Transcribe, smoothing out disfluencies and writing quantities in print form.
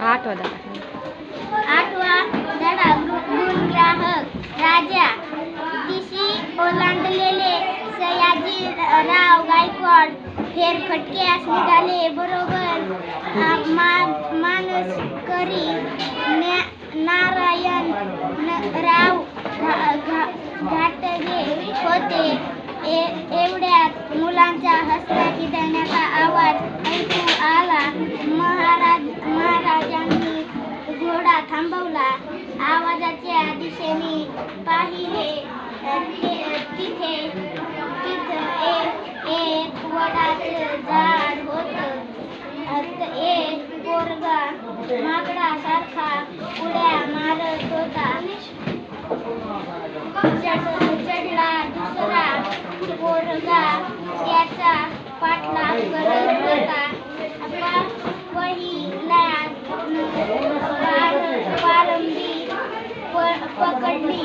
आठवा धडा. आठवा धडा गुणग्राहक राजा. दिशी ओलांडलेले सयाजीराव गायकवाड फेरफटक्यास निघाले. बरोबर मानसकरी नारायणराव घाटगे होते. एवढ्यात मुलांच्या हसण्याचा आवाज ऐकू आला. महाराजांनी घोडा थांबवला. आवाजाच्या दिशेने पाहिले. तिथे एक वडाचं झाड होतं. एक पोरगा माकडासारखा उड्या मारत होता. चढला दुसरा पोरगा त्याचा पाठलाग करत होता. पहिला पारंबी पकडली.